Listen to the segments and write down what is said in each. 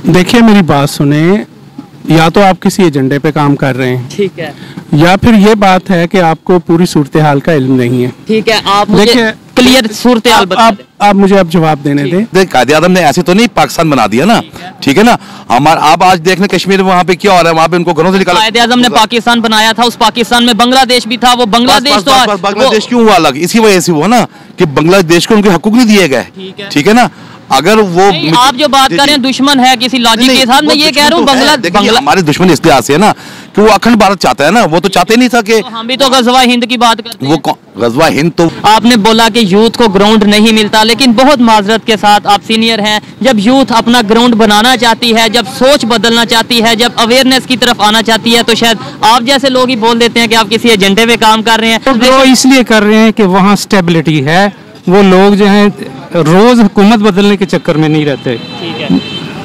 देखिए मेरी बात सुने, या तो आप किसी एजेंडे पे काम कर रहे हैं, ठीक है, या फिर ये बात है कि आपको पूरी सूरत हाल का इल्म नहीं है। ठीक है, आप मुझे क्लियर सूरत हाल बता दें। आप मुझे अब जवाब देने दें। कायदे आज़म ने ऐसे तो नहीं पाकिस्तान बना दिया ना, ठीक है ना। हमारा आप आज देख लें कश्मीर में वहाँ पे क्या हो रहा है, वहाँ पे उनको घरों से निकाला। कायदे आज़म ने पाकिस्तान बनाया था, उस पाकिस्तान में बांग्लादेश भी था, वो बांग्लादेश तो बांग्लादेश क्यों हुआ अलग? इसी वजह से हुआ ना कि बांग्लादेश को उनके हकूक नहीं दिए गए, ठीक है ना। अगर वो आप जो बात कर रहे हैं दुश्मन है किसी लॉजिक के साथ, मैं ये कह रहा हूँ बांग्लादेश हमारे दुश्मन इस लिहाज से है ना कि वो अखंड भारत चाहता है ना, वो तो चाहते नहीं था कि हम भी तो गज़वा हिंद की बात करते हैं। वो गज़वा हिंद तो आपने बोला कि यूथ को ग्राउंड नहीं मिलता, लेकिन बहुत माजरत के साथ आप सीनियर हैं, जब यूथ अपना ग्राउंड बनाना चाहती है, जब सोच बदलना चाहती है, जब अवेयरनेस की तरफ आना चाहती है, तो शायद आप जैसे लोग ही बोल देते हैं कि आप किसी एजेंडे पे काम कर रहे हैं। वो इसलिए कर रहे हैं कि वहाँ स्टेबिलिटी है, वो लोग जो हैं रोज हुकूमत बदलने के चक्कर में नहीं रहते। ठीक है,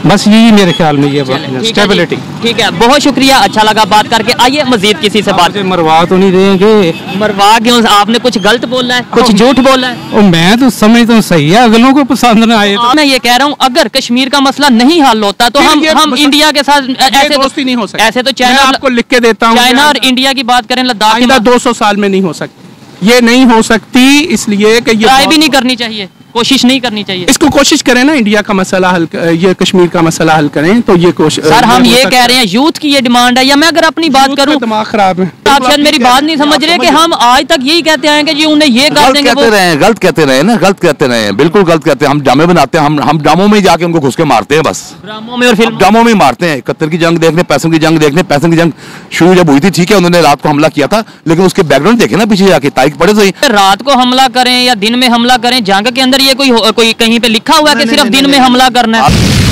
बस यही मेरे ख्याल में ये स्टेबिलिटी। ठीक है, बहुत शुक्रिया, अच्छा लगा बात करके। आइए मजीद किसी से बात। मरवा तो नहीं देंगे? मरवा क्यों? आपने कुछ गलत बोला है, कुछ झूठ बोला है। मैं तो समझता हूँ सही है, अगलों को पसंद ना आए तो। मैं ये कह रहा हूँ अगर कश्मीर का मसला नहीं हल होता तो हम इंडिया के साथ ऐसे दोस्ती नहीं हो सकती। ऐसे तो चाइना, आपको लिख के देता हूँ, चाइना और इंडिया की बात करें, लद्दाख 200 साल में नहीं हो सकती, ये नहीं हो सकती, इसलिए कि ये ट्राई भी नहीं करनी चाहिए, कोशिश नहीं करनी चाहिए। इसको कोशिश करें ना, इंडिया का मसला हल, ये कश्मीर का मसला हल करें, तो ये कोशिश। सर हम ये कह रहे हैं यूथ की ये डिमांड है, या मैं अगर अपनी बात करूं, दिमाग खराब है। आप शायद मेरी बात नहीं समझ रहे कि हम आज तक यही कहते हैं कि जी उन्हें ये कर देंगे, गलत कहते रहे ना, गलत कहते रहे, बिल्कुल गलत कहते हैं। हम ड्रामे बनाते हैं, हम ड्रामों में जाके उनको घुस के मारते हैं, बस ड्रामों में और फिल्म ड्रामों में मारते हैं। 71 की जंग देखने, पैसों की जंग देखने, पैसों की जंग शुरू जब हुई थी, ठीक है, उन्होंने रात को हमला किया था, लेकिन उसके बैकग्राउंड देखे ना पीछे जाके, तारीख पढ़े सही। रात को हमला करें या दिन में हमला करें, जंग के अंदर ये कोई कहीं पे लिखा हुआ है कि सिर्फ दिन में हमला करना है?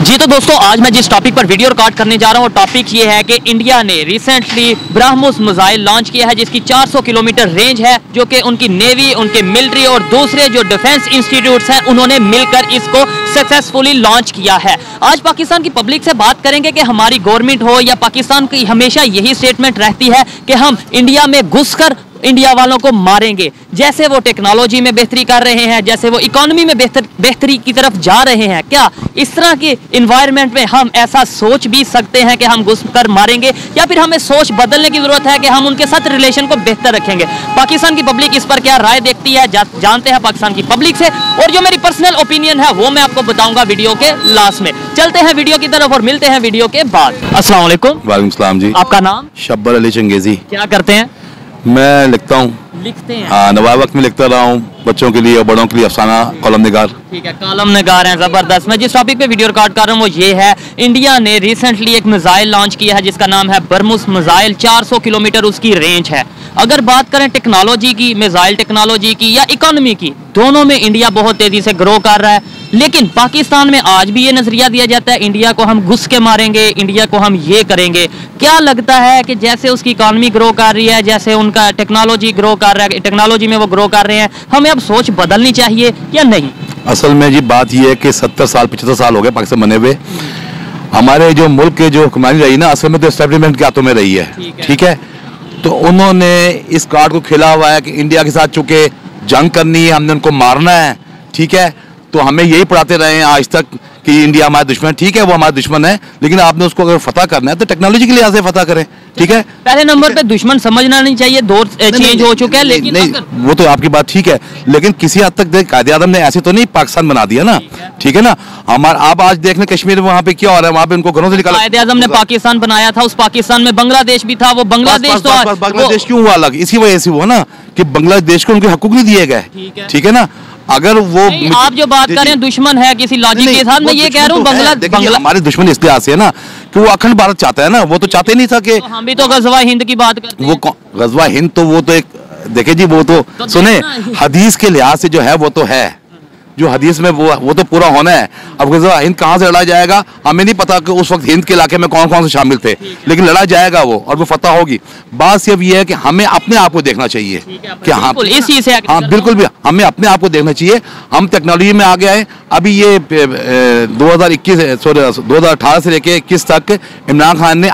जी तो दोस्तों, आज मैं जिस टॉपिक पर वीडियो रिकॉर्ड करने जा रहा हूँ, टॉपिक ये है कि इंडिया ने रिसेंटली ब्रह्मोस मिसाइल लॉन्च किया है, जिसकी 400 किलोमीटर रेंज है, जो कि उनकी नेवी, उनके मिलिट्री और दूसरे जो डिफेंस इंस्टीट्यूट्स हैं, उन्होंने मिलकर इसको सक्सेसफुली लॉन्च किया है। आज पाकिस्तान की पब्लिक से बात करेंगे कि हमारी गवर्नमेंट हो या पाकिस्तान की हमेशा यही स्टेटमेंट रहती है कि हम इंडिया में घुसकर इंडिया वालों को मारेंगे। जैसे वो टेक्नोलॉजी में बेहतरी कर रहे हैं, जैसे वो इकोनॉमी में बेहतरी की तरफ जा रहे हैं, क्या इस तरह के इन्वायरमेंट में हम ऐसा सोच भी सकते हैं कि हम घुसकर मारेंगे, या फिर हमें सोच बदलने की जरूरत है कि हम उनके साथ रिलेशन को बेहतर रखेंगे? पाकिस्तान की पब्लिक इस पर क्या राय देखती है, जानते हैं पाकिस्तान की पब्लिक से, और जो मेरी पर्सनल ओपिनियन है वो मैं आपको बताऊंगा वीडियो के लास्ट में। चलते हैं वीडियो की तरफ और मिलते हैं वीडियो के बाद। अस्सलाम वालेकुम। वालेकुम सलाम जी। आपका नाम? शब्बर अली चंगेजी। क्या करते हैं? मैं लिखता हूँ। लिखते हैं? हाँ, नवाब वक्त में लिखता रहा हूँ, बच्चों के लिए और बड़ों के लिए अफसाना, कॉलम निगार। ठीक है, कॉलम निगार हैं, जबरदस्त। मैं जिस टॉपिक पे वीडियो रिकॉर्ड कर रहा हूँ वो ये है, इंडिया ने रिसेंटली एक मिसाइल लॉन्च किया है जिसका नाम है ब्रह्मोस मिसाइल। 400 किलोमीटर उसकी रेंज है। अगर बात करें टेक्नोलॉजी की, मिसाइल टेक्नोलॉजी की या इकोनॉमी की, दोनों में इंडिया बहुत तेजी से ग्रो कर रहा है। लेकिन पाकिस्तान में आज भी ये नजरिया दिया जाता है इंडिया को हम घुस के मारेंगे, इंडिया को हम ये करेंगे। क्या लगता है कि जैसे उसकी इकोनॉमी ग्रो कर रही है, जैसे उनका टेक्नोलॉजी ग्रो कर रहा है, टेक्नोलॉजी में वो ग्रो कर रहे हैं, हमें अब सोच बदलनी चाहिए या नहीं? असल में जी बात ये है कि 70 साल 75 साल हो गए पाकिस्तान बने हुए। हमारे जो मुल्क के जो हुक्मरानी रही ना, असल में तो एस्टेब्लिशमेंट के हाथों में रही है, ठीक है। तो उन्होंने इस कार्ड को खेला हुआ है कि इंडिया के साथ चूंकि जंग करनी है, हमने उनको मारना है, ठीक है। तो हमें यही पढ़ाते रहे हैं आज तक कि इंडिया हमारा दुश्मन, ठीक है, वो हमारा दुश्मन है, लेकिन आपने उसको अगर फतह करना है तो टेक्नोलॉजी के लिहाज से फतह करें, ठीक है। पहले नंबर पे दुश्मन समझना नहीं चाहिए, दौर चेंज हो चुका है, लेकिन नहीं, वो तो आपकी बात ठीक है, लेकिन किसी हद तक कायदे आज़म ने ऐसे तो नहीं पाकिस्तान बना दिया ना, ठीक है ना। हमारा आप आज देख लें कश्मीर में वहाँ पे क्या हो रहा है, वहाँ पे उनको घरों से निकाला। कायदे आज़म ने पाकिस्तान बनाया था, उस पाकिस्तान में बांग्लादेश भी था, वो बांग्लादेश तो बांग्लादेश क्यों हुआ अलग? इसी वजह से हुआ ना कि बांग्लादेश को उनके हकूक नहीं दिए गए, ठीक है ना। अगर वो आप जो बात कर रहे हैं दुश्मन है किसी लॉजिक के साथ, मैं ये कह रहा हूँ बांग्लादेश हमारे दुश्मन इस लिहाज से है ना कि वो अखंड भारत चाहता है ना, वो तो चाहते नहीं था कि हम भी तो गज़वा हिंद की बात करते हैं। वो गज़वा हिंद तो वो तो एक देखे जी, वो तो सुने हदीस के लिहाज से जो है वो तो है, जो हदीस में वो तो पूरा होना है। अब हिंद कहाँ से लड़ा जाएगा हमें नहीं पता कि उस वक्त हिंद के इलाके में कौन कौन से शामिल थे, लेकिन लड़ा जाएगा वो और वो फतह होगी। बात सिर्फ ये है कि हमें अपने आप को देखना चाहिए कि हाँ बिल्कुल भी हमें अपने आप को देखना चाहिए। हम टेक्नोलॉजी में आगे आए। अभी ये 2018 से लेके 21 तक इमरान खान ने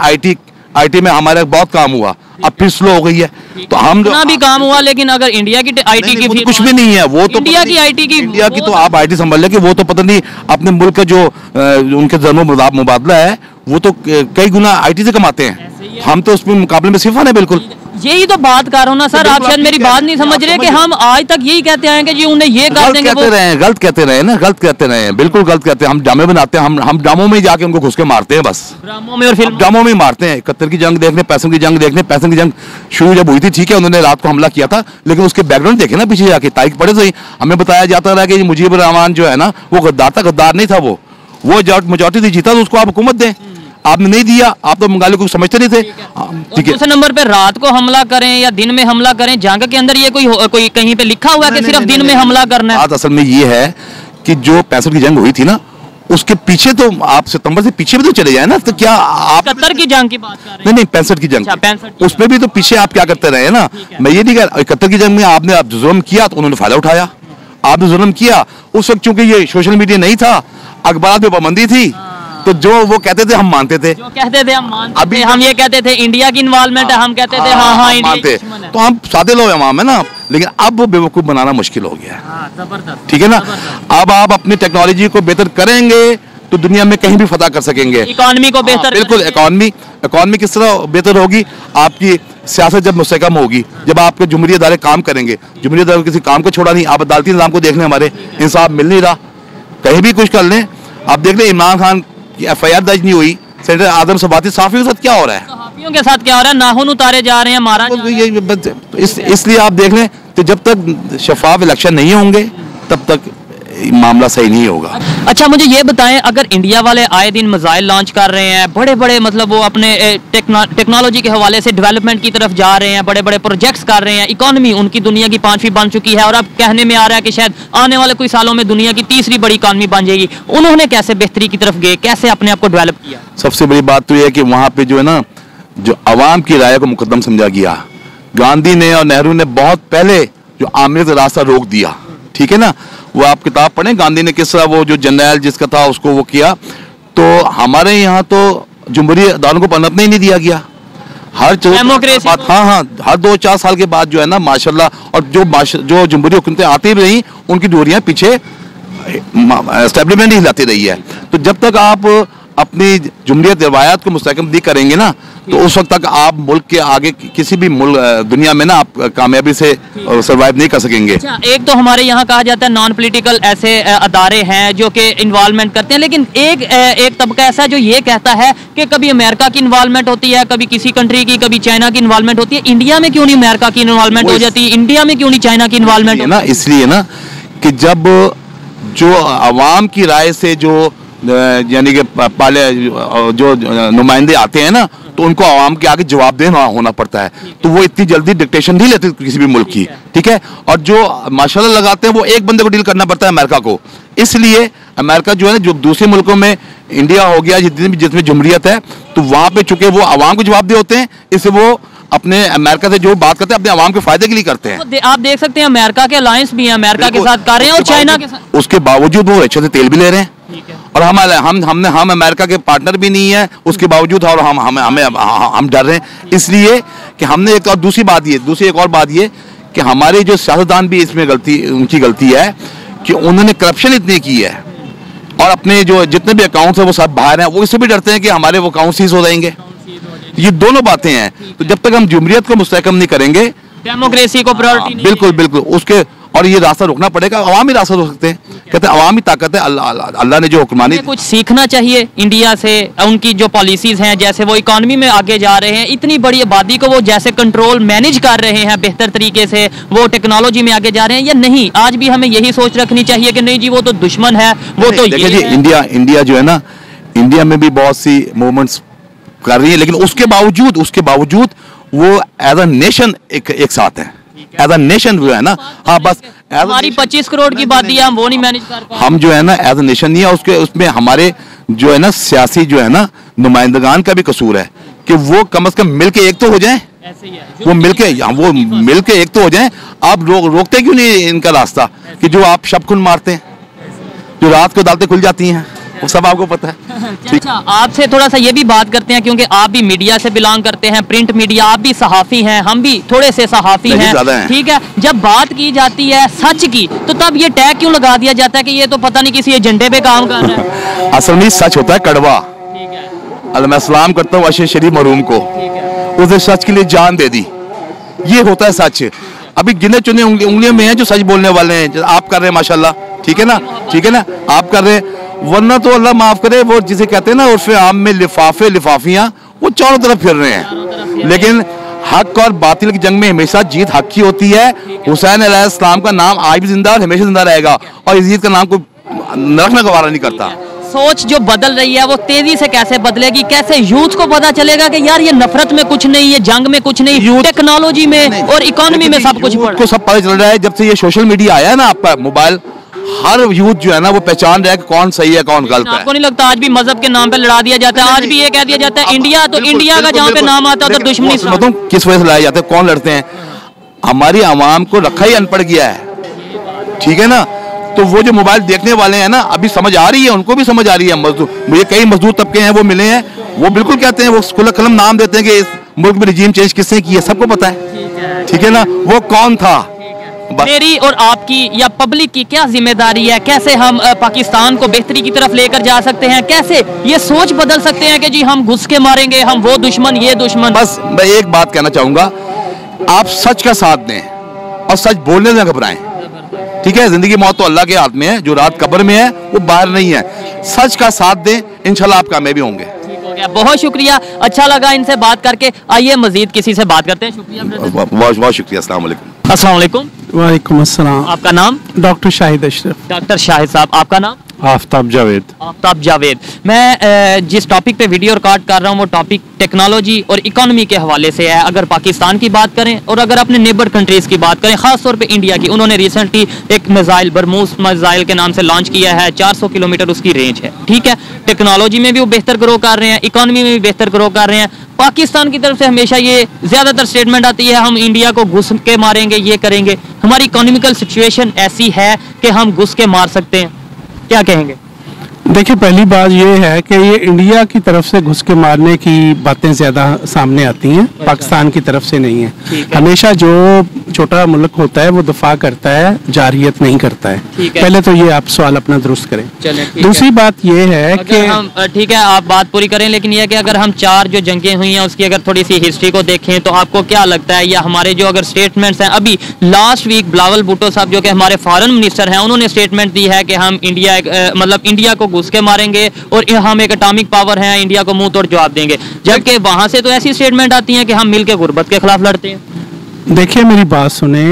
IT में हमारा बहुत काम हुआ। अब फिर स्लो हो गई है। तो हम इतना भी काम हुआ, लेकिन अगर इंडिया की आईटी की कुछ भी नहीं है, वो तो इंडिया की आईटी की, इंडिया की तो आप आईटी संभाल ले कि वो तो पता नहीं अपने मुल्क का जो उनके जन्म मुबादला है वो तो कई गुना आईटी से कमाते हैं, हम तो उसमें मुकाबले में सिफर है। बिल्कुल यही तो बात कर रहा हूँ ना सर, आप शायद मेरी बात नहीं समझ रहे कि हम आज तक यही कहते आए कि जी उन्हें ये कर देंगे, गलत कहते रहे ना, गलत कहते रहे हैं, बिल्कुल गलत कहते हैं। हम ड्रामे बनाते हैं, हम ड्रामों में जाके उनको घुस के मारते हैं, बस ड्रामों में और फिल्म ड्रामों में मारते हैं। 71 की जंग देखने, पैसों की जंग देखने, पैसों की जंग शुरू जब हुई थी, ठीक है उन्होंने रात को हमला किया था, लेकिन उसके बैकग्राउंड देखे ना पीछे जाके, तारीख पढ़े तो हमें बताया जाता रहा कि मुजीबुर रहमान जो है ना वो गद्दार था, गद्दार नहीं था, वो मेजॉरिटी जीता तो उसको आप हुकूमत दें, आपने नहीं दिया, आप तो बंगाली को समझते नहीं थे। ठीक है, दूसरे नंबर पे रात को हमला करें या दिन में हमला करें, जंग के अंदर ये कोई कहीं पे लिखा हुआ है कि सिर्फ दिन में हमला करना है? बात असल में ये है कि जो 65 की जंग हुई थी ना, उसके पीछे तो आप सितंबर से पीछे भी तो चले जाए ना, तो क्या आप 71 की जंग की बात कर रहे हैं? नहीं 65 की जंग, 65 उसमें भी तो पीछे आप क्या करते रहे ना। मैं ये नहीं कह रहा 71 की जंग में आपने जुल्म किया तो उन्होंने फायदा उठाया, आपने जुल्म किया उस वक्त, चूंकि ये सोशल मीडिया नहीं था, अखबार में पाबंदी थी, तो जो वो कहते थे हम मानते थे, जो कहते थे हम मानते अभी थे, हम ये कहते थे इंडिया की इन्वॉल्वमेंट है, हम कहते थे हाँ मानते, तो हम सादे लोग अवाम है ना, लेकिन अब वो बेवकूफ बनाना मुश्किल हो गया है, ठीक है ना। अब आप अपनी टेक्नोलॉजी को बेहतर करेंगे तो दुनिया में कहीं भी फतह कर सकेंगे, इकोनॉमी को बेहतर, बिल्कुल इकोनॉमी किस तरह बेहतर होगी, आपकी सियासत जब मुस्तकम होगी, जब आपके जुमहूरी अदारे काम करेंगे, जुमहूरी अदारे किसी काम को छोड़ा नहीं, आप अदालती निज़ाम को देख लें, हमारे इंसाफ मिल नहीं रहा, कहीं भी कुछ कर लें, आप देख लें इमरान खान की FIR दर्ज नहीं हुई, सेनेटर आदम सबाती सहाफियों के साथ क्या हो रहा है, सहाफियों के साथ क्या हो रहा है, नाखून उतारे जा रहे हैं, मारा जा रहा है। इसलिए आप देख लें कि जब तक शफाफ इलेक्शन नहीं होंगे तब तक मामला सही नहीं होगा। अच्छा मुझे ये बताएं, अगर इंडिया वाले आए दिन मिसाइल लॉन्च कर रहे हैं, बड़े बड़े मतलब वो अपने टेक्नोलॉजी के हवाले से डेवलपमेंट की तरफ जा रहे हैं, बड़े बड़े प्रोजेक्ट्स कर रहे हैं, इकोनॉमी उनकी दुनिया की 5वीं बन चुकी है, और अब कहने में आ रहा है कि शायद आने वाले कुछ सालों में दुनिया की 3री बड़ी इकोनॉमी बन जाएगी, उन्होंने कैसे बेहतरी की तरफ गए, कैसे अपने आप को डेवलप किया? सबसे बड़ी बात तो यह है कि वहाँ पे जो है ना, जो अवाम की राय को मुकद्दम समझा गया, गांधी ने और नेहरू ने बहुत पहले जो आमिर का रास्ता रोक दिया, ठीक है ना। वो आप किताब पढ़ें, गांधी ने किस तरह वो जो जनरल जिसका था उसको वो किया, तो हमारे यहाँ तो जुमहूरी अदालतों को पनपने ही नहीं दिया गया, हर हर 2-4 साल के बाद जो है ना माशाल्लाह, और जो जुमहूरी हुकूमतें आती भी रही उनकी दूरियां पीछे एस्टेब्लिशमेंट ही हिलाती रही है। तो जब तक आप अपनी जुमहूरियत रवायात को मुस्तहकम नहीं करेंगे ना, तो उस वक्त तक आप मुल्क के आगे किसी भी मुल्क दुनिया में ना आप कामयाबी से सर्वाइव नहीं कर सकेंगे। अच्छा, एक तो हमारे यहाँ कहा जाता है नॉन पॉलिटिकल ऐसे अदारे हैं जो कि इन्वॉल्वमेंट करते हैं, लेकिन एक तबका ऐसा है जो ये कहता है कि कभी अमेरिका की इन्वॉल्वमेंट होती है, कभी किसी कंट्री की, कभी चाइना की इन्वॉल्वमेंट होती है, इंडिया में क्यों नहीं अमेरिका की इन्वॉल्वमेंट हो जाती, इंडिया में क्यों नहीं चाइना की इन्वॉल्वमेंट ना? इसलिए ना कि जब जो अवाम की राय से जो यानी कि पाले जो नुमाइंदे आते हैं ना, तो उनको आवाम के आगे जवाबदेह होना पड़ता है, तो वो इतनी जल्दी डिक्टेशन नहीं लेते किसी भी मुल्क की, ठीक है। और जो माशाल्लाह लगाते हैं वो एक बंदे को डील करना पड़ता है अमेरिका को, इसलिए अमेरिका जो है ना, जो दूसरे मुल्कों में इंडिया हो गया जिसमें जमहूरियत है, तो वहाँ पे चूंकि वो आवाम को जवाबदेह होते हैं, इससे वो अपने अमेरिका से जो बात करते हैं अपने आवाम के फायदे के लिए करते हैं। आप देख सकते हैं अमेरिका के अलायंस भी हैं, अमेरिका के साथ कर रहे हैं और चाइना के साथ, उसके बावजूद वो अच्छे से तेल भी ले रहे हैं, और हम अमेरिका के पार्टनर भी नहीं है उसके बावजूद, और हम डर रहे हैं, इसलिए कि हमने एक और दूसरी एक और बात ये कि हमारे जो सियासतदान भी इसमें उनकी गलती है कि उन्होंने करप्शन इतनी की है, और अपने जो जितने भी अकाउंट्स है वो सब बाहर हैं, वो इससे भी डरते हैं कि हमारे वो अकाउंट सीज हो जाएंगे। ये दोनों बातें हैं, तो जब तक हम जुमहूरियत को मुस्तहकम नहीं करेंगे, डेमोक्रेसी को प्रायोरिटी बिल्कुल उसके, और ये रास्ता रोकना पड़ेगा, अवाम ही रास्ता रोक सकते हैं, कहते हैं अवाम ही ताकत है, अल्लाह ने जो हुक्मरानी। कुछ सीखना चाहिए इंडिया से, उनकी जो पॉलिसीज हैं, जैसे वो इकोनॉमी में आगे जा रहे हैं, इतनी बड़ी आबादी को वो जैसे कंट्रोल मैनेज कर रहे हैं बेहतर तरीके से, वो टेक्नोलॉजी में आगे जा रहे हैं या नहीं? आज भी हमें यही सोच रखनी चाहिए कि नहीं जी वो तो दुश्मन है, वो तो देखिए जी इंडिया जो है ना, इंडिया में भी बहुत सी मूवमेंट्स कर रही है, लेकिन उसके बावजूद वो एज अ नेशन एक साथ है, एज अ नेशन जो है ना। हाँ बस हमारी 25 करोड़ की बात है, हम वो नहीं मैनेज कर पा रहे, हम जो है ना एज अ नेशन नहीं है, उसमें हमारे जो है ना सियासी जो है ना नुमाइंदगान का भी कसूर है कि वो कम से कम मिलके एक तो हो जाए, वो मिलके एक तो हो जाए। आप रोकते क्यों नहीं इनका रास्ता कि जो आप शब खुन मारते हैं, जो रात को अदालतें खुल जाती हैं, वो सब आपको पता है। अच्छा, आपसे थोड़ा सा ये भी बात करते हैं, क्योंकि आप भी मीडिया से बिलोंग करते हैं, प्रिंट मीडिया, आप भी सहाफ़ी हैं, हम भी थोड़े से सहाफ़ी हैं, ठीक है। जब बात की जाती है सच की, तो तब ये टैग क्यों लगा दिया जाता है कि ये तो पता नहीं किसी एजेंडे पे काम कर रहा है? असल में सच होता है कड़वा। मैं सलाम करता हूँ अशर शरीफ मरूम को, उसने सच के लिए जान दे दी, ये होता है सच। अभी गिने चुने उंगलियों में हैं जो सच बोलने वाले हैं, आप कर रहे हैं माशाल्लाह, ठीक है ना, ठीक है ना, आप कर रहे हैं, वरना तो अल्लाह माफ करे वो जिसे कहते हैं ना उर्फ आम में लिफाफे लिफाफियां, वो चारों तरफ फिर रहे हैं। लेकिन हक और बातिल की जंग में हमेशा जीत हक की होती है। हुसैन अलैहिस्सलाम का नाम आज भी जिंदा और हमेशा जिंदा रहेगा, और यजीद का नाम को रखना गवारा नहीं करता। सोच जो बदल रही है वो तेजी से कैसे बदलेगी? कैसे यूथ को पता चलेगा कि यार ये नफरत में कुछ नहीं है, जंग में कुछ नहीं, टेक्नोलॉजी में और इकोनॉमी में सब कुछ को सब पता चल रहा है। जब से ये सोशल मीडिया आया है ना, आपका मोबाइल, हर यूथ जो है ना वो पहचान रहा है कि कौन सही है कौन गलत है। आपको नहीं लगता आज भी मजहब के नाम पे लड़ा दिया जाता है? आज भी ये कह दिया जाता है इंडिया, तो इंडिया का जहाँ पे नाम आता है उधर दुश्मनी। किस वजह से लड़ाए जाते हैं, कौन लड़ते हैं? हमारी आवाम को रखा ही अनपढ़ गया है, ठीक है ना। तो वो जो मोबाइल देखने वाले हैं ना, अभी समझ आ रही है, उनको भी समझ आ रही है। मजदूर, मुझे कई मजदूर तबके हैं वो मिले हैं, वो बिल्कुल कहते हैं, वो खुला कलम नाम देते हैं कि इस मुल्क में रिजीम चेंज किसने की है, सबको पता है, ठीक है ना, वो कौन था। मेरी और आपकी या पब्लिक की क्या जिम्मेदारी है? कैसे हम पाकिस्तान को बेहतरी की तरफ लेकर जा सकते हैं? कैसे ये सोच बदल सकते हैं कि जी हम घुस के मारेंगे, हम वो दुश्मन ये दुश्मन? बस मैं एक बात कहना चाहूंगा, आप सच का साथ दें और सच बोलने से घबराएं, ठीक है। जिंदगी मौत तो अल्लाह के हाथ में है, जो रात कब्र में है वो बाहर नहीं है। सच का साथ दें, इंशाल्लाह आप कामयाबी होंगे। बहुत शुक्रिया, अच्छा लगा इनसे बात करके। आइए मजीद किसी से बात करते हैं। शुक्रिया, बहुत बहुत शुक्रिया। अस्सलाम वालेकुम। अस्सलाम वालेकुम। वालेकुम अस्सलाम। आपका नाम? डॉक्टर शाहिद अशरफ। डॉक्टर शाहिद साहब, आपका नाम? आफ्ताब जावेद। आफ्ताब जावेद। मैं जिस टॉपिक पे वीडियो रिकॉर्ड कर रहा हूँ वो टॉपिक टेक्नोलॉजी और इकोनॉमी के हवाले से है। अगर पाकिस्तान की बात करें और अगर अपने नेबर कंट्रीज़ की बात करें, ख़ास तौर पे इंडिया की, उन्होंने रिसेंटली एक मिसाइल, बरमूस मिसाइल के नाम से लॉन्च किया है। 400 किलोमीटर उसकी रेंज है, ठीक है। टेक्नोलॉजी में भी वो बेहतर ग्रो कर रहे हैं, इकोनॉमी में भी बेहतर ग्रो कर रहे हैं। पाकिस्तान की तरफ से हमेशा ये ज़्यादातर स्टेटमेंट आती है, हम इंडिया को घुस के मारेंगे, ये करेंगे। हमारी इकोनॉमिकल सिचुएशन ऐसी है कि हम घुस के मार सकते हैं, क्या कहेंगे? देखिए, पहली बात ये है कि ये इंडिया की तरफ से घुस के मारने की बातें ज़्यादा सामने आती हैं, पाकिस्तान की तरफ से नहीं है। हमेशा जो छोटा मुल्क होता है वो दफा करता है, जारियत नहीं करता है। पहले तो ये आप सवाल अपना दुरुस्त करें। दूसरी बात ये है कि हम, ठीक है, आप बात पूरी करें, लेकिन यह कि अगर हम 4 जो जंगें हुई हैं उसकी अगर थोड़ी सी हिस्ट्री को देखें तो आपको क्या लगता है, या हमारे जो अगर स्टेटमेंट्स हैं, अभी लास्ट वीक बिलावल भुट्टो साहब जो कि हमारे फॉरेन मिनिस्टर हैं, उन्होंने स्टेटमेंट दी है कि हम इंडिया मतलब इंडिया को घुस के मारेंगे और हम एक एटॉमिक पावर हैं, इंडिया को मुंह तोड़ जवाब देंगे। जबकि वहां से तो ऐसी स्टेटमेंट आती हैं कि हम मिलकर गुर्बत के खिलाफ लड़ते हैं। देखिए, मेरी बात सुने,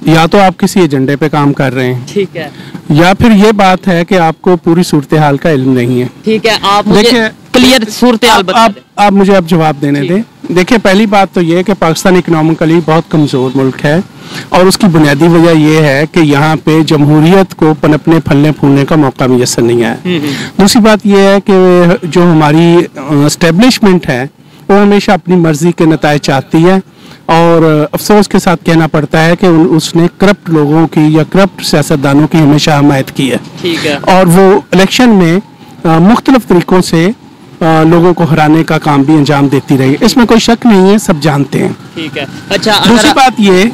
या तो आप किसी एजेंडे पे काम कर रहे हैं, ठीक है, या फिर ये बात है कि आपको पूरी सूरत हाल का इल्म नहीं है। ठीक है, आप मुझे क्लियर सूरत हाल बताएं। आप मुझे अब जवाब देने दें। देखिए, पहली बात तो ये है कि पाकिस्तान इकोनॉमिकली बहुत कमज़ोर मुल्क है और उसकी बुनियादी वजह यह है कि यहाँ पे जमहूरियत को पनपने फलने फूलने का मौका मुयसर नहीं आया। दूसरी बात यह है कि जो हमारी एस्टेब्लिशमेंट है वो हमेशा अपनी मर्जी के नतायज चाहती है, और अफसोस के साथ कहना पड़ता है कि उसने करप्ट लोगों की या करप्ट सियासतदानों की हमेशा हमायत की है। ठीक है। और वो इलेक्शन में मुख्तलिफ तरीकों से लोगों को हराने का काम भी अंजाम देती रही, इसमें कोई शक नहीं है, सब जानते हैं। ठीक है। अच्छा, दूसरी बात ये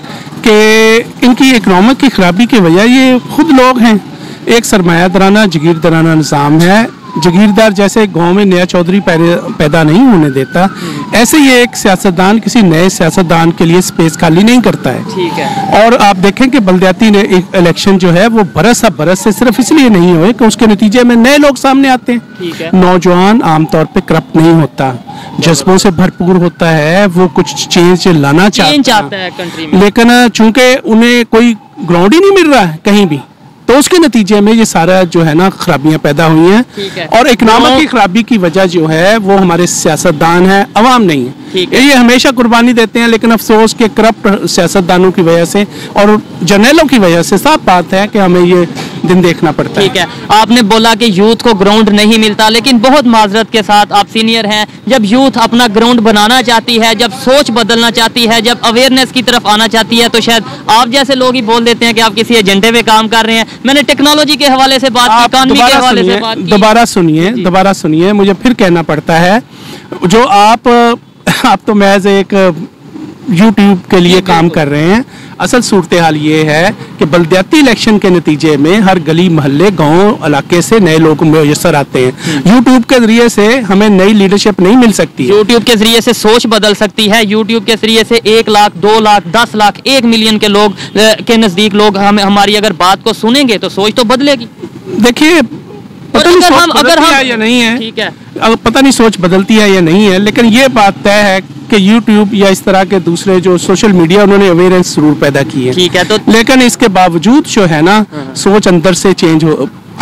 कि इनकी इकोनॉमिक की खराबी की वजह ये खुद लोग हैं। एक सरमायादाराना जागीरदाराना निज़ाम है, जागीरदार जैसे गांव में नया चौधरी पैदा नहीं होने देता, ऐसे ही एक सियासतदान किसी नए सियासतदान के लिए स्पेस खाली नहीं करता है। ठीक है। और आप देखें कि बलदियाती इलेक्शन जो है वो बरस से सिर्फ इसलिए नहीं हुए कि उसके नतीजे में नए लोग सामने आते हैं। ठीक है। नौजवान आमतौर पे करप्ट नहीं होता, जज्बों से भरपूर होता है, वो कुछ चेंज लाना चाहता है कंट्री में, लेकिन चूंकि उन्हें कोई ग्राउंड ही नहीं मिल रहा है कहीं भी, तो उसके नतीजे में ये सारा जो है ना खराबियां पैदा हुई हैं। और इकोनॉमिक की खराबी की वजह जो है वो हमारे सियासतदान है, अवाम नहीं है। ये हमेशा कुर्बानी देते हैं, लेकिन अफसोस के करप्ट सियासतदानों की वजह से और जर्नलों की वजह से साफ बात है कि हमें ये दिन देखना पड़ता है। ठीक है। आपने बोला कि यूथ को ग्राउंड नहीं मिलता, लेकिन बहुत माजरत के साथ आप सीनियर हैं, जब यूथ अपना ग्राउंड बनाना चाहती है, जब सोच बदलना चाहती है, जब अवेयरनेस की तरफ आना चाहती है, तो शायद आप जैसे लोग ही बोल देते हैं कि आप किसी एजेंडे पे काम कर रहे हैं। मैंने टेक्नोलॉजी के हवाले से बात की, इकोनॉमी के हवाले से बात की। दोबारा सुनिए, मुझे फिर कहना पड़ता है, जो आप तो महज एक YouTube के लिए काम कर रहे हैं। असल सूरत हाल ये है कि बल्दियाती इलेक्शन के नतीजे में हर गली मोहल्ले गांव इलाके से नए लोग मुयस्सर आते हैं। YouTube के जरिए से हमें नई लीडरशिप नहीं मिल सकती। YouTube के जरिए से सोच बदल सकती है। YouTube के जरिए से 1 लाख 2 लाख 10 लाख 1 मिलियन के लोग के नजदीक लोग हमारी अगर बात को सुनेंगे तो सोच तो बदलेगी। देखिए, पता नहीं अगर हम या नहीं है, ठीक है, पता नहीं सोच बदलती है या नहीं है, लेकिन ये बात तय है कि YouTube या इस तरह के दूसरे जो सोशल मीडिया, उन्होंने अवेयरनेस जरूर पैदा की है, ठीक है। तो लेकिन इसके बावजूद जो है ना, सोच अंदर से चेंज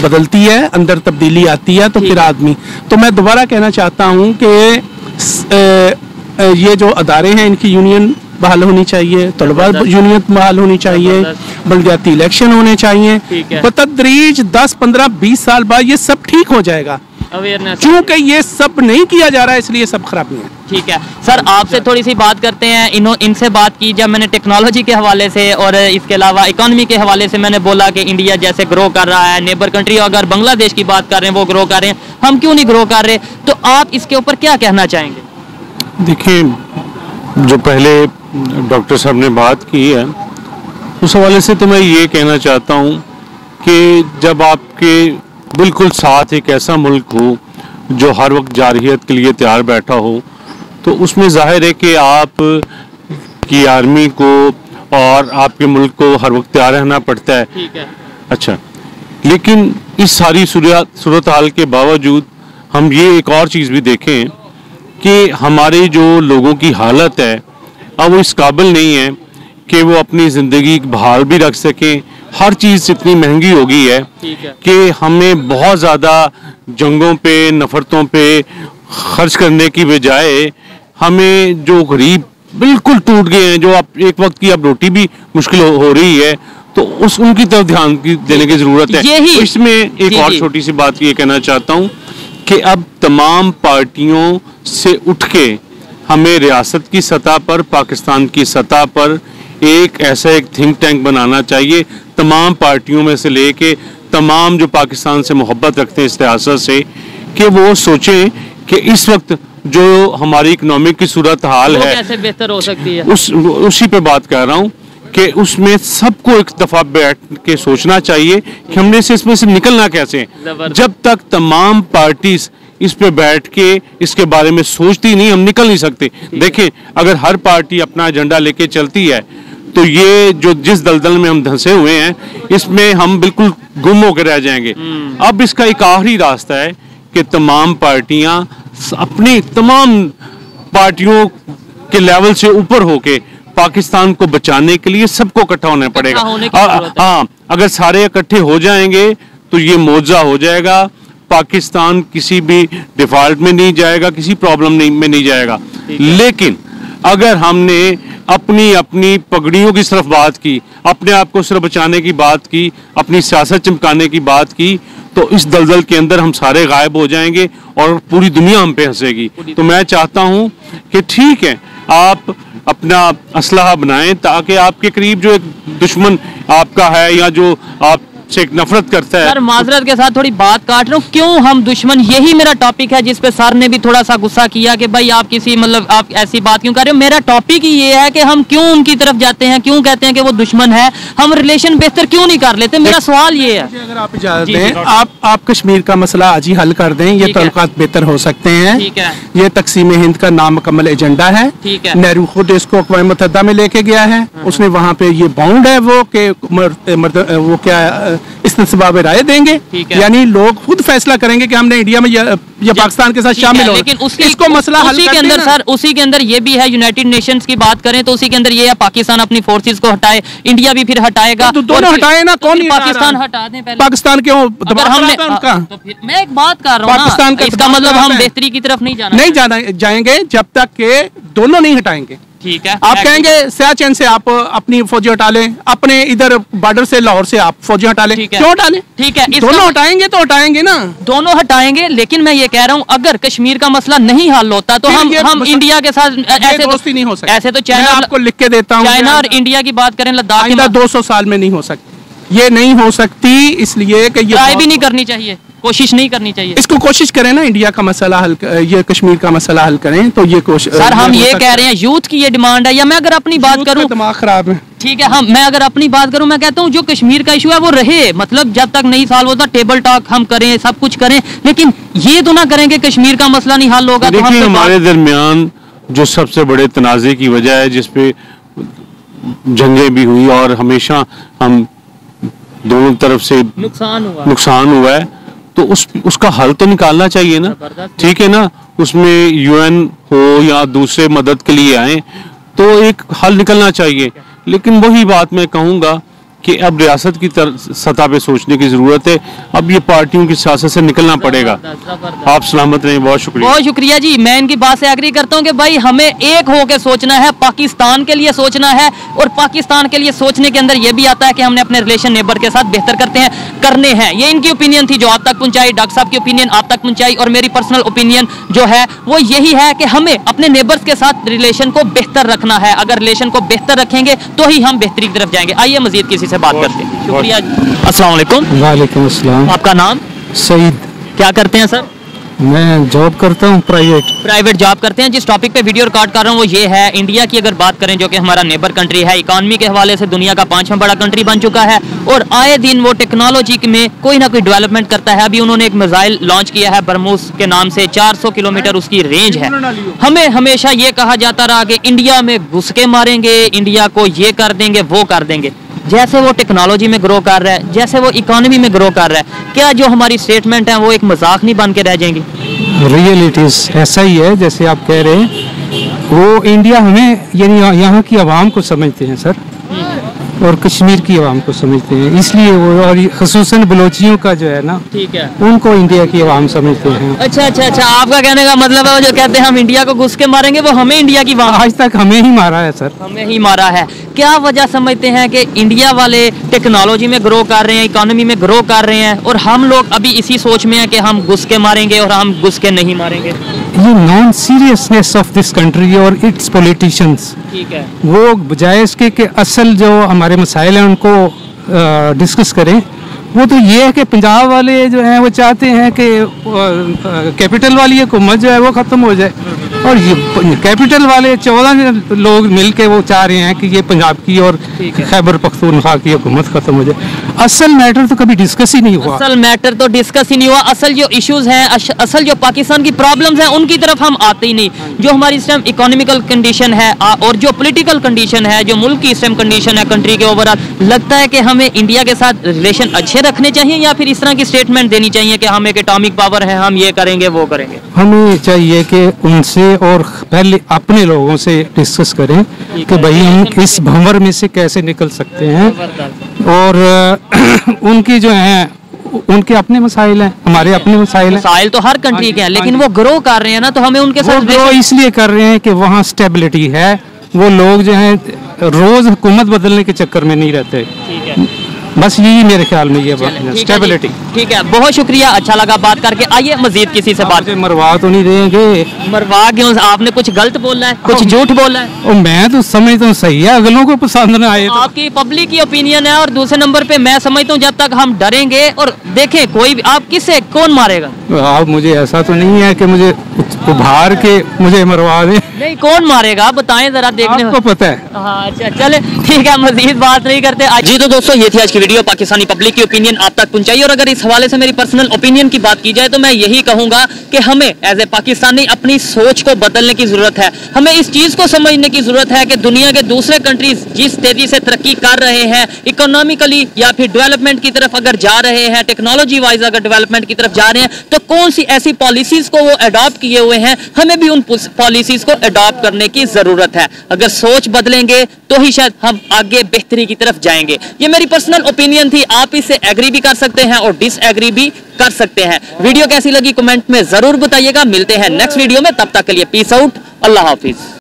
बदलती है, अंदर तब्दीली आती है, तो फिर आदमी, तो मैं दोबारा कहना चाहता हूँ कि ये जो अदारे हैं इनकी यूनियन बहाल होनी चाहिए, तलबा यूनियन बहाल होनी चाहिए, बल्दियाती इलेक्शन होने चाहिए, बतदरीज 10 15 20 साल बाद ये सब ठीक हो जाएगा। क्योंकि ये सब नहीं किया जा रहा है, इसलिए सब खराबी है। ठीक है सर, आपसे थोड़ी सी बात करते हैं। इनसे बात की जब मैंने टेक्नोलॉजी के हवाले से और इसके अलावा इकोनॉमी के हवाले से, मैंने बोला कि इंडिया जैसे ग्रो कर रहा है, नेबर कंट्री अगर बांग्लादेश की बात कर रहे हैं वो ग्रो कर रहे हैं, हम क्यों नहीं ग्रो कर रहे? तो आप इसके ऊपर क्या कहना चाहेंगे? देखिए, जो पहले डॉक्टर साहब ने बात की है उस हवाले से तो मैं ये कहना चाहता हूँ कि जब आपके बिल्कुल साथ एक ऐसा मुल्क हो जो हर वक्त जारहियत के लिए तैयार बैठा हो, तो उसमें जाहिर है कि आप की आर्मी को और आपके मुल्क को हर वक्त तैयार रहना पड़ता है। ठीक है। अच्छा, लेकिन इस सारी सूरत हाल के बावजूद हम ये एक और चीज़ भी देखें कि हमारे जो लोगों की हालत है अब वो इस काबिल नहीं है कि वो अपनी ज़िंदगी बहाल भी रख सकें। हर चीज़ इतनी महंगी हो गई है कि हमें बहुत ज़्यादा जंगों पे, नफरतों पे खर्च करने की बजाय हमें जो गरीब बिल्कुल टूट गए हैं, जो आप एक वक्त की अब रोटी भी मुश्किल हो रही है, तो उनकी तरफ ध्यान देने की ज़रूरत है। तो इसमें एक और छोटी सी बात ये कहना चाहता हूँ कि अब तमाम पार्टियों से उठ के हमें रियासत की सतह पर, पाकिस्तान की सतह पर एक ऐसा एक थिंक टैंक बनाना चाहिए, तमाम पार्टियों में से लेके तमाम जो पाकिस्तान से मोहब्बत रखते हैं इस रियासत से, कि वो सोचें कि इस वक्त जो हमारी इकोनॉमिक की सूरत हाल है कैसे बेहतर हो सकती है, उसी पे बात कर रहा हूँ कि उसमें सबको एक दफ़ा बैठ के सोचना चाहिए कि हमने इसमें से निकलना कैसे। जब तक तमाम पार्टीज इस पे बैठ के इसके बारे में सोचती नहीं, हम निकल नहीं सकते। देखें, अगर हर पार्टी अपना एजेंडा लेके चलती है तो ये जो जिस दलदल में हम धंसे हुए हैं इसमें हम बिल्कुल गुम होकर रह जाएंगे। अब इसका एक आखिरी रास्ता है कि तमाम पार्टियां अपनी तमाम पार्टियों के लेवल से ऊपर होके पाकिस्तान को बचाने के लिए सबको इकट्ठा होना पड़ेगा। हाँ, अगर सारे इकट्ठे हो जाएंगे तो ये मौजा हो जाएगा। पाकिस्तान किसी भी डिफॉल्ट में नहीं जाएगा, किसी प्रॉब्लम में नहीं जाएगा। लेकिन अगर हमने अपनी अपनी पगड़ियों की सिर्फ बात की, अपने आप को सिर्फ बचाने की बात की, अपनी सियासत चमकाने की बात की, तो इस दलदल के अंदर हम सारे गायब हो जाएंगे और पूरी दुनिया हम पे हंसेगी। तो मैं चाहता हूं कि ठीक है, आप अपना असलहा बनाएं ताकि आपके करीब जो एक दुश्मन आपका है या जो आप से एक नफरत करता है। सर, माजरत के साथ थोड़ी बात काट रहा हूँ, क्यों हम दुश्मन, यही मेरा टॉपिक है जिस पे सर ने भी थोड़ा सा गुस्सा किया कि भाई आप किसी मतलब आप ऐसी बात क्यों कर रहे हो। मेरा टॉपिक ही ये है कि हम क्यों उनकी तरफ जाते हैं, क्यों कहते हैं कि वो दुश्मन है, हम रिलेशन बेहतर क्यों नहीं कर लेते। मेरा सवाल ये है, अगर आप इजाजत दें, आप कश्मीर का मसला आज ही हल कर दें, ये तल्लुकात बेहतर हो सकते हैं। ठीक है। ये तकसीम हिंद का नामुकम्मल एजेंडा है। ठीक है। नेहरू खुद इसको अक़वाम मुत्तहिदा में लेके गया है, उसने वहाँ पे ये बाउंड है वो कि वो क्या इस्तिस्बाब राय देंगे, यानी लोग खुद फैसला करेंगे कि हमने इंडिया में या पाकिस्तान के साथ शामिल हो। लेकिन इसको मसला हल उसी के अंदर सर, उसी के अंदर ये भी है, यूनाइटेड नेशंस की बात करें तो उसी के अंदर ये है पाकिस्तान अपनी फोर्सेस को हटाए, इंडिया भी फिर हटाएगा। तो दोनों हटाए ना, कौन पाकिस्तान हटा दें पहले। पाकिस्तान क्यों अगर हमने तो फिर मैं एक बात कर रहा हूँ, पाकिस्तान का इसका मतलब हम बेहतरी की तरफ नहीं जाएंगे जब तक के दोनों नहीं हटाएंगे। ठीक है। आप कहेंगे सियाचिन से आप अपनी फौजी हटा लें, अपने इधर बॉर्डर से लाहौर से आप फौजी हटा लें, क्यों हटा लें? ठीक है, दोनों हटाएंगे तो हटाएंगे ना, दोनों हटाएंगे। लेकिन मैं ये कह रहा हूँ अगर कश्मीर का मसला नहीं हल होता तो हम इंडिया के साथ ऐसे दोस्ती नहीं हो सकती। ऐसे तो चाइना, आपको लिख के देता हूँ, चाइना और इंडिया की बात करें, लद्दाख 200 साल में नहीं हो सकती। ये नहीं हो सकती, इसलिए कि ये ट्राई भी नहीं करनी चाहिए, कोशिश नहीं करनी चाहिए। इसको कोशिश करें ना, इंडिया का मसला हल, ये कश्मीर का मसला हल करें, तो ये कोशिश। सर हम ये कह रहे हैं यूथ की ये डिमांड है, या मैं अगर अपनी बात करूं, दिमाग खराब है। ठीक है, हम मैं अगर अपनी बात करूं, मैं कहता हूं जो कश्मीर का इशू है वो रहे, मतलब जब तक नहीं सॉल्व होता टेबल टॉक हम करें, सब कुछ करें, लेकिन ये तो ना करें कि कश्मीर का मसला नहीं हल होगा। देखिए हमारे दरमियान जो सबसे बड़े तनाज़े की वजह है, जिसपे जंगें भी हुई और हमेशा हम दोनों तरफ से नुकसान हुआ है, तो उसका हल तो निकालना चाहिए ना, ठीक है ना। उसमें यूएन हो या दूसरे मदद के लिए आए तो एक हल निकलना चाहिए। लेकिन वही बात मैं कहूँगा कि अब रियासत की सतह पे सोचने की जरूरत है, अब ये पार्टियों की सियासत से निकलना पड़ेगा। आप सलामत रहें, बहुत शुक्रिया। बहुत शुक्रिया जी, मैं इनकी बात से एग्री करता हूँ कि भाई हमें एक होकर सोचना है, पाकिस्तान के लिए सोचना है, और पाकिस्तान के लिए सोचने के अंदर ये भी आता है कि हमने अपने रिलेशन नेबर के साथ बेहतर करने हैं। ये इनकी ओपिनियन थी जो आप तक पहुंचाई, डॉक्टर साहब की ओपिनियन आप तक पहुंचाई, और मेरी पर्सनल ओपिनियन जो है वो यही है कि हमें अपने नेबर्स के साथ रिलेशन को बेहतर रखना है। अगर रिलेशन को बेहतर रखेंगे तो ही हम बेहतरी की तरफ जाएंगे। आइए मजीद किसी से बात करते हैं। शुक्रिया। अस्सलाम वालेकुम। वालेकुम अस्सलाम। आपका नाम? सईद। क्या करते हैं सर? मैं जॉब करता हूँ, प्राइवेट जॉब करते हैं। जिस टॉपिक पे वीडियो रिकॉर्ड कर रहा हूँ वो ये है, इंडिया की अगर बात करें जो कि हमारा नेबर कंट्री है, इकॉनमी के हवाले से दुनिया का 5वां बड़ा कंट्री बन चुका है, और आए दिन वो टेक्नोलॉजी में कोई ना कोई डेवलपमेंट करता है। अभी उन्होंने एक मिसाइल लॉन्च किया है ब्रह्मोस के नाम से, 400 किलोमीटर उसकी रेंज है। हमें हमेशा ये कहा जाता रहा कि इंडिया में घुस के मारेंगे, इंडिया को ये कर देंगे वो कर देंगे। जैसे वो टेक्नोलॉजी में ग्रो कर रहा है, जैसे वो इकोनॉमी में ग्रो कर रहा है, क्या जो हमारी स्टेटमेंट है वो एक मजाक नहीं बन के रह जाएंगी? रियलिटीज ऐसा ही है जैसे आप कह रहे हैं। वो इंडिया हमें यानी यहाँ की आवाम को समझते हैं सर, और कश्मीर की आवाम को समझते हैं, इसलिए वो, और खसूसन बलोचियों का जो है ना, ठीक है, उनको इंडिया की आवाम समझते हैं। अच्छा, आपका कहने का मतलब है वो जो कहते हैं हम इंडिया को घुस के मारेंगे, वो हमें इंडिया की आवाम आज तक हमें ही मारा है सर, हमें ही मारा है। क्या वजह समझते हैं कि इंडिया वाले टेक्नोलॉजी में ग्रो कर रहे हैं, इकोनॉमी में ग्रो कर रहे हैं, और हम लोग अभी इसी सोच में हैं कि हम घुस के मारेंगे और हम घुस के नहीं मारेंगे? ये non seriousness of this country और इट्स पॉलिटिशियंस, ठीक है, वो बजाय इसके कि असल जो हमारे मसाइल हैं उनको डिस्कस करें, वो तो ये है कि पंजाब वाले जो हैं वो चाहते हैं कि कैपिटल वाली हुकूमत जो है वो ख़त्म हो जाए, और ये कैपिटल वाले 14 लोग मिलके वो चाह रहे हैं कि ये पंजाब की और खैबर पख्तूनख्वा की हुकूमत खत्म हो जाए। असल मैटर तो कभी डिस्कस ही नहीं हुआ। असल मैटर तो डिस्कस ही नहीं हुआ। असल जो इश्यूज हैं, असल जो पाकिस्तान की प्रॉब्लम्स हैं, उनकी तरफ हम आते ही नहीं। जो हमारी इस टाइम इकोनॉमिकल कंडीशन है और जो पॉलिटिकल कंडीशन है, जो मुल्क की इस टाइम कंडीशन है कंट्री के ओवरऑल, लगता है कि हमें इंडिया के साथ रिलेशन अच्छे रखने चाहिए, या फिर इस तरह की स्टेटमेंट देनी चाहिए कि हम एक एटॉमिक पावर है, हम ये करेंगे वो करेंगे? हमें चाहिए कि उनसे और पहले अपने लोगों से डिस्कस करें कि भाई हम इस भंवर में से कैसे निकल सकते हैं, और उनकी जो है उनके अपने मसाइल हैं, हमारे अपने मसाइल हैं। मसाइल तो हर कंट्री के हैं, लेकिन वो ग्रो कर रहे हैं ना, तो हमें उनके साथ ग्रो इसलिए कर रहे हैं कि वहाँ स्टेबिलिटी है। वो लोग जो हैं रोज हुकूमत बदलने के चक्कर में नहीं रहते। ठीक है, बस यही मेरे ख्याल में ये स्टेबिलिटी। ठीक है, बहुत शुक्रिया, अच्छा लगा बात करके। आइए मजीद किसी से बात। मरवा तो नहीं देंगे? मरवा क्यों? आपने कुछ गलत बोला है, कुछ झूठ बोला है? और मैं तो समझता हूँ सही है, अगलों को पसंद ना आए तो। आपकी पब्लिक की ओपिनियन है, और दूसरे नंबर पे मैं समझता हूँ जब तक हम डरेंगे और देखें कोई भी, आप किससे कौन मारेगा? आप मुझे ऐसा तो नहीं है कि मुझे उभार के मुझे मरवा दे। नहीं, कौन मारेगा बताएं जरा, देखने आपको पता है। हाँ, अच्छा चले ठीक है, मजीद बात नहीं करते। जी तो दोस्तों, ये थी आज की वीडियो, पाकिस्तानी पब्लिक की ओपिनियन आप तक पहुंचाई। और अगर इस हवाले से मेरी पर्सनल ओपिनियन की बात की जाए तो मैं यही कहूंगा कि हमें एज ए पाकिस्तानी अपनी सोच को बदलने की जरूरत है। हमें इस चीज को समझने की जरूरत है कि दुनिया के दूसरे कंट्रीज जिस तेजी से तरक्की कर रहे हैं इकोनॉमिकली या फिर डेवलपमेंट की तरफ अगर जा रहे हैं, टेक्नोलॉजी वाइज अगर डेवलपमेंट की तरफ जा रहे हैं, तो कौन सी ऐसी पॉलिसीज को वो अडॉप्ट किए हुए हैं, हमें भी उन पॉलिसीज को अडॉप्ट करने की जरूरत है। अगर सोच बदलेंगे तो ही शायद हम आगे बेहतरी की तरफ जाएंगे। ये मेरी पर्सनल ओपिनियन थी, आप इससे एग्री भी कर सकते हैं और डिसएग्री भी कर सकते हैं। वीडियो कैसी लगी कमेंट में जरूर बताइएगा। मिलते हैं नेक्स्ट वीडियो में, तब तक के लिए पीस आउट, अल्लाह हाफिज।